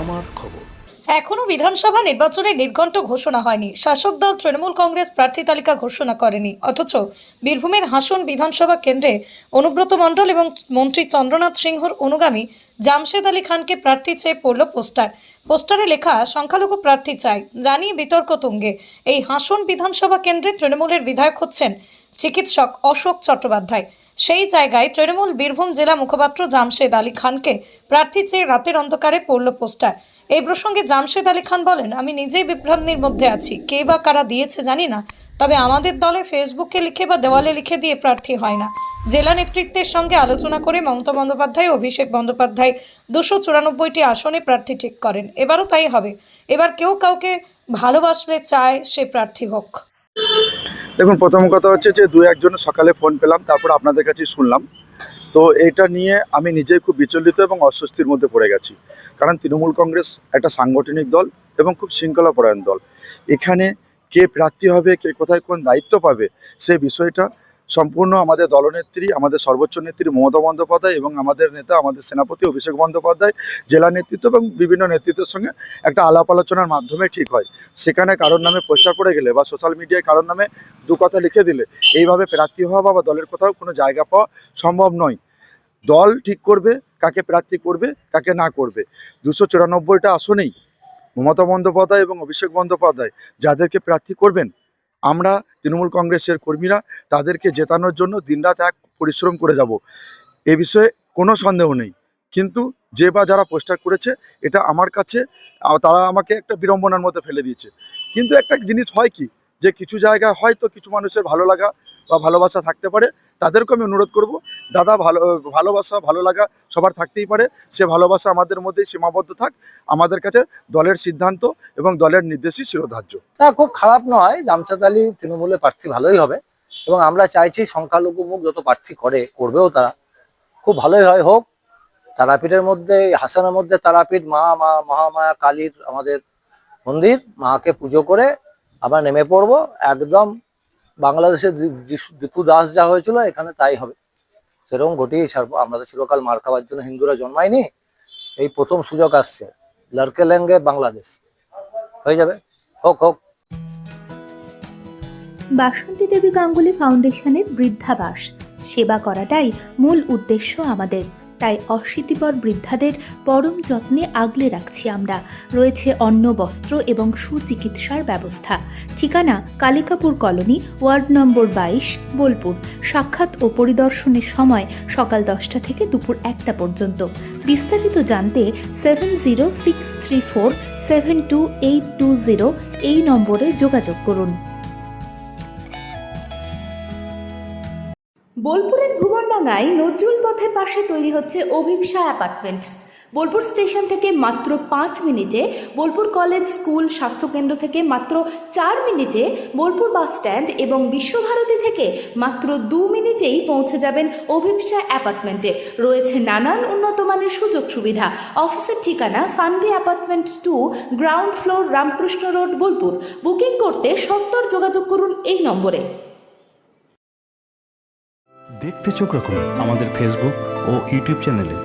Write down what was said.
আমার খবর। এখনো বিধানসভা নির্বাচনের নির্ঘণ্ট ঘোষণা হয়নি। শাসক দল তৃণমূল কংগ্রেস প্রার্থী তালিকা ঘোষণা করেনি, অথচ বীরভূমের হাসন বিধানসভা কেন্দ্রে অনুব্রত মণ্ডল এবং মন্ত্রী চন্দ্রনাথ সিংহর অনুগামী জামশেদ আলী খানকে প্রার্থী চেয়ে পড়ল পোস্টারে লেখা সংখ্যালঘু প্রার্থী চাই, জানিয়ে বিতর্ক তুঙ্গে। এই হাসন বিধানসভা কেন্দ্রে তৃণমূলের বিধায়ক হচ্ছেন চিকিৎসক অশোক চট্টোপাধ্যায়। সেই জায়গায় তৃণমূল বীরভূম জেলা মুখপাত্র জামশেদ আলী খানকে প্রার্থী চেয়ে রাতের অন্ধকারে পড়ল পোস্টার। এই প্রসঙ্গে জামশেদ আলী খান বলেন, আমি নিজেই বিভ্রান্তির মধ্যে আছি, কে বা কারা দিয়েছে জানি না, তবে আমাদের দলে ফেসবুকে লিখে বা দেওয়ালে লিখে দিয়ে প্রার্থী হয় না। জেলা নেতৃত্বের সঙ্গে আলোচনা করে মমতা বন্দ্যোপাধ্যায়, অভিষেক বন্দ্যোপাধ্যায় 294টি আসনে প্রার্থী ঠিক করেন। এবারও তাই হবে। এবার কেউ কাউকে ভালোবাসলে চায় সে প্রার্থী হোক। দেখুন, প্রথম কথা হচ্ছে যে দু একজনের সকালে ফোন পেলাম, তারপর আপনাদের কাছে শুনলাম। তো এটা নিয়ে আমি নিজেই খুব বিচলিত এবং অস্বস্তির মধ্যে পড়ে গেছি। কারণ তৃণমূল কংগ্রেস একটা সাংগঠনিক দল এবং খুব শৃঙ্খলাপরায়ণ দল। এখানে কে প্রার্থী হবে, কে কোথায় কোন দায়িত্ব পাবে, সেই বিষয়টা সম্পূর্ণ আমাদের দলনেত্রী, আমাদের সর্বোচ্চ নেত্রী মমতা বন্দ্যোপাধ্যায় এবং আমাদের নেতা, আমাদের সেনাপতি অভিষেক বন্দ্যোপাধ্যায়, জেলা নেতৃত্ব এবং বিভিন্ন নেতৃত্বের সঙ্গে একটা আলাপ আলোচনার মাধ্যমে ঠিক হয়। সেখানে কারোর নামে পোস্টার পড়ে গেলে বা সোশ্যাল মিডিয়ায় কারোর নামে দু কথা লিখে দিলে এইভাবে প্রার্থী হওয়া বা দলের কোথাও কোনো জায়গা পাওয়া সম্ভব নয়। দল ঠিক করবে কাকে প্রার্থী করবে, কাকে না করবে। 294টা আসনেই মমতা বন্দ্যোপাধ্যায় এবং অভিষেক বন্দ্যোপাধ্যায় যাদেরকে প্রার্থী করবেন, আমরা তৃণমূল কংগ্রেসের কর্মীরা তাদেরকে জেতানোর জন্য দিনরাত এক পরিশ্রম করে যাব, এ বিষয়ে কোনো সন্দেহ নেই। কিন্তু যে বা যারা পোস্টার করেছে, এটা আমার কাছে তারা আমাকে একটা বিড়ম্বনার মধ্যে ফেলে দিয়েছে। কিন্তু একটা জিনিস হয় কি, যে কিছু জায়গায় হয়তো কিছু মানুষের ভালো লাগা বা ভালোবাসা থাকতে পারে, তাদেরকে আমি অনুরোধ করব, দাদা ভালোবাসা ভালো লাগা সবার থাকতেই পারে, সে ভালোবাসা আমাদের মধ্যেই সীমাবদ্ধ থাক। আমাদের কাছে দলের সিদ্ধান্ত এবং দলের নির্দেশই শিরোধার্য। না, খুব খারাপ নয়। জামশেদ আলী তৃণমূলের প্রার্থী ভালোই হবে এবং আমরা চাইছি সংখ্যালঘু মুখ যত প্রার্থী করবেও তারা খুব ভালোই হয় হোক। তারাপীঠের মধ্যে, হাসানের মধ্যে তারাপীঠ মহামায়া কালীর আমাদের মন্দির, মাকে পুজো করে আমরা নেমে পড়বো। একদম বাংলাদেশের দীপু দাস যা হয়েছিল এখানে তাই হবে, সেরকম ঘটিয়ে ছাড়বো। আমরা তো চিরকাল মার খাওয়ার জন্য হিন্দুরা জন্মায়নি, এই প্রথম সুযোগ আসছে। লড়কে লেঙ্গে বাংলাদেশ, হয়ে যাবে, হোক হোক। বাসন্তী দেবী গাঙ্গুলি ফাউন্ডেশনের বৃদ্ধাবাস সেবা করাটাই মূল উদ্দেশ্য আমাদের। তাই অশীতিপর বৃদ্ধাদের পরম যত্নে আগলে রাখছি আমরা। রয়েছে অন্ন, বস্ত্র এবং সুচিকিৎসার ব্যবস্থা। ঠিকানা Kalikapur colony, ward number 22, Bolpur. সাক্ষাৎ ও পরিদর্শনের সময় সকাল 10টা থেকে দুপুর 1টা পর্যন্ত। বিস্তারিত জানতে 7063472820 এই নম্বরে যোগাযোগ করুন। বোলপুরের ভুবনডাঙ্গায় নজরুল পথের পাশে তৈরি হচ্ছে অভিপ্সা অ্যাপার্টমেন্ট। বোলপুর স্টেশন থেকে মাত্র 5 মিনিটে, বোলপুর কলেজ, স্কুল, স্বাস্থ্যকেন্দ্র থেকে মাত্র 4 মিনিটে, বোলপুর বাস স্ট্যান্ড এবং বিশ্বভারতী থেকে মাত্র 2 মিনিটেই পৌঁছে যাবেন অভিপ্সা অ্যাপার্টমেন্টে। রয়েছে নানান উন্নত মানের সুযোগ সুবিধা। অফিসের ঠিকানা Sanvi apartment 2, ground floor, Ramakrishna road, Bolpur. Booking করতে সত্বর যোগাযোগ করুন এই নম্বরে। দেখতে চোখ রাখুন আমাদের ফেসবুক ও ইউটিউব চ্যানেলে।